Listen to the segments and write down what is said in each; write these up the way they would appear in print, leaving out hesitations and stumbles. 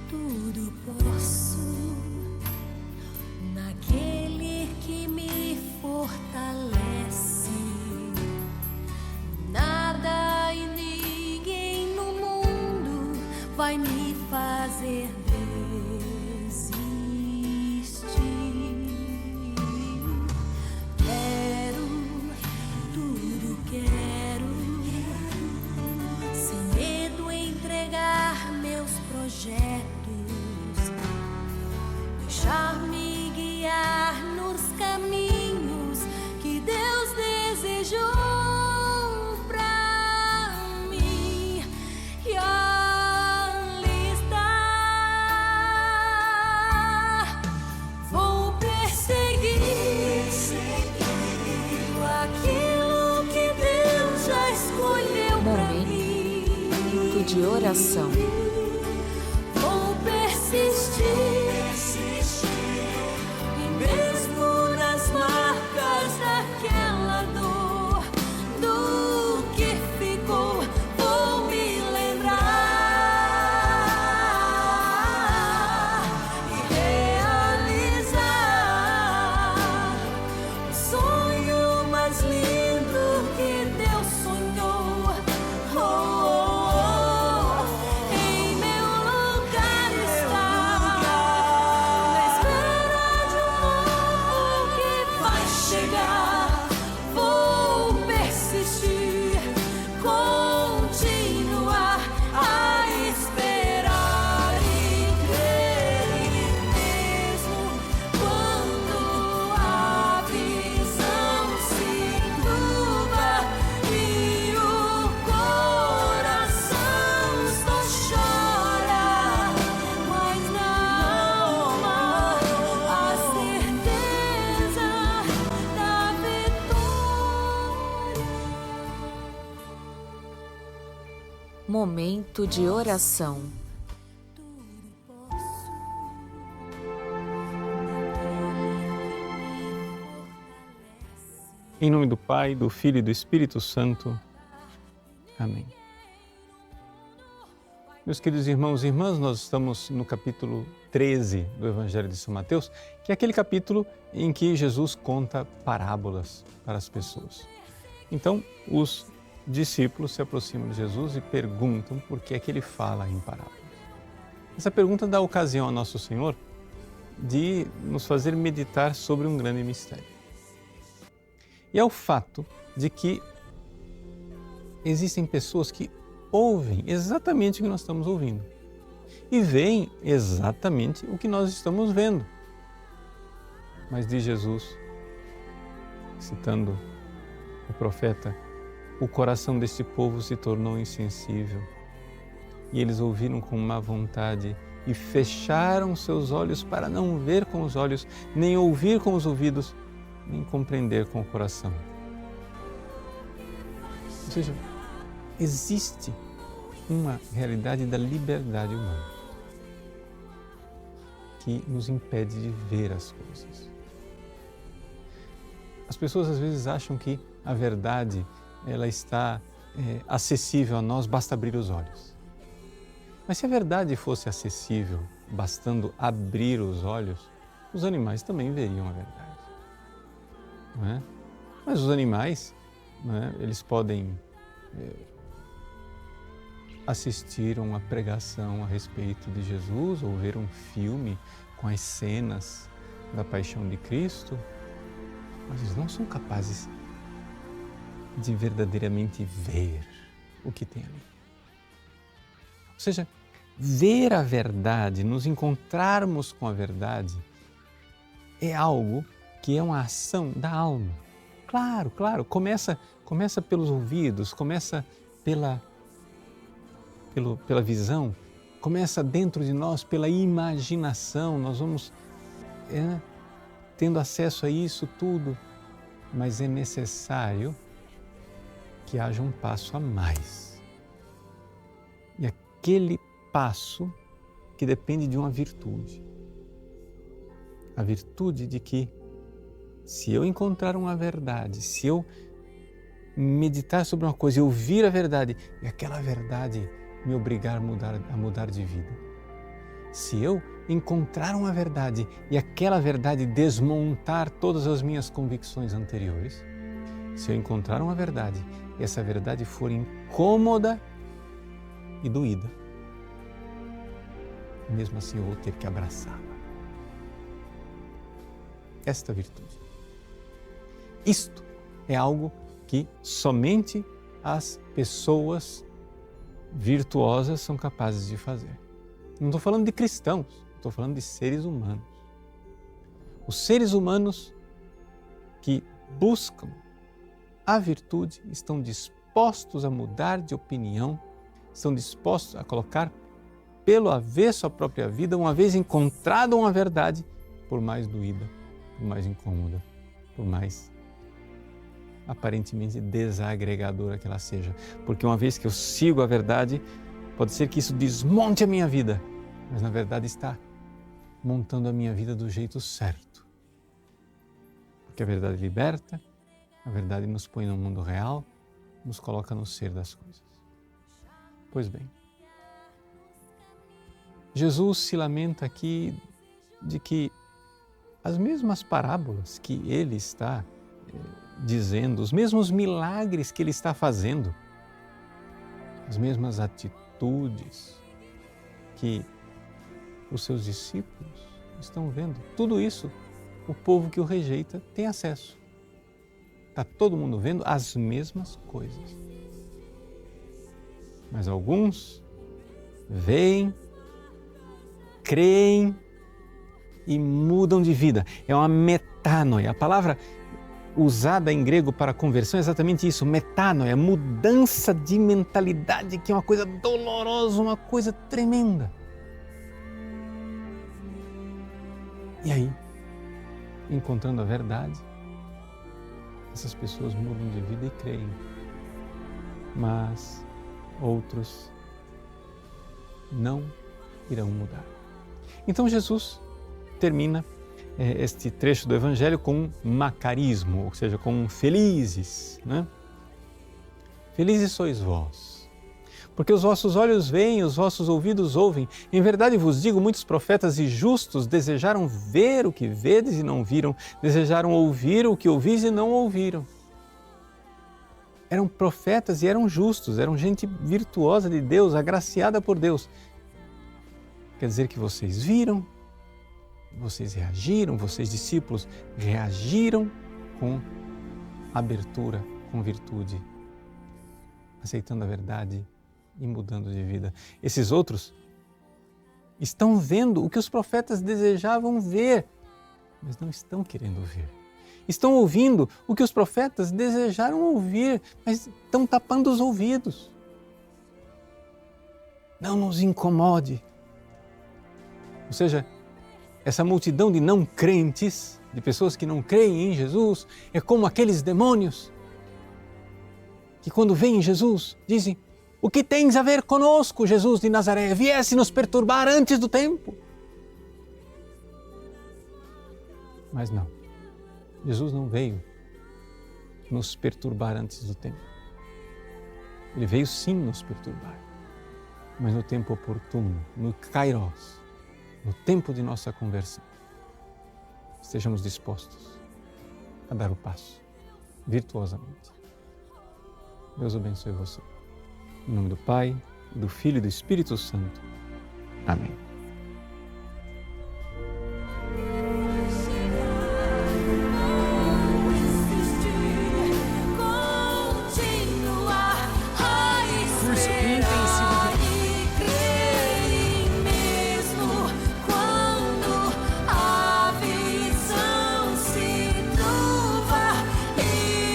Tudo posso naquele que me fortalece. Nada e ninguém no mundo vai me fazer desistir. Quero, tudo quero, sem medo entregar meus projetos. Deixar-me guiar nos caminhos que Deus desejou pra mim. E ali está. Vou perseguir aquilo que Deus já escolheu pra mim. Momento de oração. Vou persistir. Momento de oração. Em nome do Pai, do Filho e do Espírito Santo. Amém. Meus queridos irmãos e irmãs, nós estamos no capítulo 13 do Evangelho de São Mateus, que é aquele capítulo em que Jesus conta parábolas para as pessoas. Então, os discípulos se aproximam de Jesus e perguntam por que é que ele fala em parábolas. Essa pergunta dá ocasião a Nosso Senhor de nos fazer meditar sobre um grande mistério. E é o fato de que existem pessoas que ouvem exatamente o que nós estamos ouvindo e veem exatamente o que nós estamos vendo. Mas diz Jesus, citando o profeta, o coração deste povo se tornou insensível e eles ouviram com má vontade e fecharam seus olhos para não ver com os olhos, nem ouvir com os ouvidos, nem compreender com o coração. Ou seja, existe uma realidade da liberdade humana que nos impede de ver as coisas. As pessoas às vezes acham que a verdade ela está acessível a nós, basta abrir os olhos. Mas se a verdade fosse acessível, bastando abrir os olhos, os animais também veriam a verdade. Não é? Mas os animais, não é? Eles podem assistir a uma pregação a respeito de Jesus ou ver um filme com as cenas da paixão de Cristo, mas eles não são capazes de verdadeiramente ver o que tem ali. Ou seja, ver a verdade, nos encontrarmos com a verdade, é algo que é uma ação da alma. Claro, claro. Começa pelos ouvidos, começa pela visão, começa dentro de nós pela imaginação. Nós vamos tendo acesso a isso tudo, mas é necessário que haja um passo a mais. E aquele passo que depende de uma virtude. A virtude de que, se eu encontrar uma verdade, se eu meditar sobre uma coisa e ouvir a verdade, e aquela verdade me obrigar a mudar de vida. Se eu encontrar uma verdade e aquela verdade desmontar todas as minhas convicções anteriores, se eu encontrar uma verdade e essa verdade for incômoda e doída, mesmo assim eu vou ter que abraçá-la. Esta virtude. Isto é algo que somente as pessoas virtuosas são capazes de fazer. Não estou falando de cristãos, estou falando de seres humanos. Os seres humanos que buscam a virtude estão dispostos a mudar de opinião, estão dispostos a colocar pelo avesso a própria vida, uma vez encontrada uma verdade, por mais doída, por mais incômoda, por mais aparentemente desagregadora que ela seja. Porque uma vez que eu sigo a verdade, pode ser que isso desmonte a minha vida, mas na verdade está montando a minha vida do jeito certo. Porque a verdade liberta, a verdade nos põe no mundo real, nos coloca no ser das coisas. Pois bem, Jesus se lamenta aqui de que as mesmas parábolas que ele está dizendo, os mesmos milagres que ele está fazendo, as mesmas atitudes que os seus discípulos estão vendo, tudo isso o povo que o rejeita tem acesso. Está todo mundo vendo as mesmas coisas. Mas alguns veem, creem e mudam de vida. É uma metanoia. A palavra usada em grego para conversão é exatamente isso, metanoia, mudança de mentalidade, que é uma coisa dolorosa, uma coisa tremenda. E aí, encontrando a verdade, essas pessoas mudam de vida e creem. Mas outros não irão mudar. Então Jesus termina este trecho do Evangelho com um macarismo, ou seja, com um felizes, né? Felizes sois vós, porque os vossos olhos veem, os vossos ouvidos ouvem. Em verdade vos digo, muitos profetas e justos desejaram ver o que vedes e não viram, desejaram ouvir o que ouvis e não ouviram. Eram profetas e eram justos, eram gente virtuosa de Deus, agraciada por Deus. Quer dizer que vocês viram, vocês reagiram, vocês discípulos reagiram com abertura, com virtude, aceitando a verdade e mudando de vida. Esses outros estão vendo o que os profetas desejavam ver, mas não estão querendo ver. Estão ouvindo o que os profetas desejaram ouvir, mas estão tapando os ouvidos. Não nos incomode. Ou seja, essa multidão de não crentes, de pessoas que não creem em Jesus, é como aqueles demônios que quando veem Jesus dizem: o que tens a ver conosco, Jesus de Nazaré? Viesse nos perturbar antes do tempo. Mas não, Jesus não veio nos perturbar antes do tempo. Ele veio sim nos perturbar, mas no tempo oportuno, no Kairos, no tempo de nossa conversão. Estejamos dispostos a dar o passo, virtuosamente. Deus abençoe você. Em nome do Pai, do Filho e do Espírito Santo. Amém. Quando a visão se turva e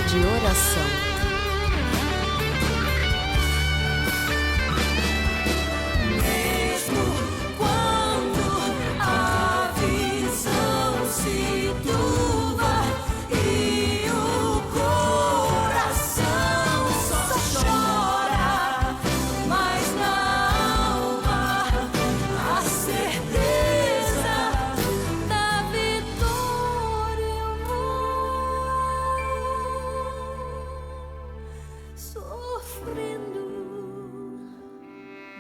de oração. Mesmo quando a visão se turva e o coração só chora, mas na alma a certeza da vitória eu vou sofrendo,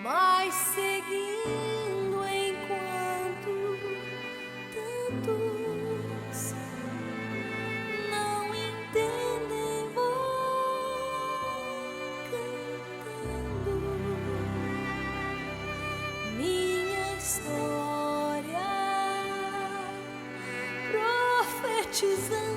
mas seguindo enquanto tantos não entendem, vou cantando minha história, profetizando.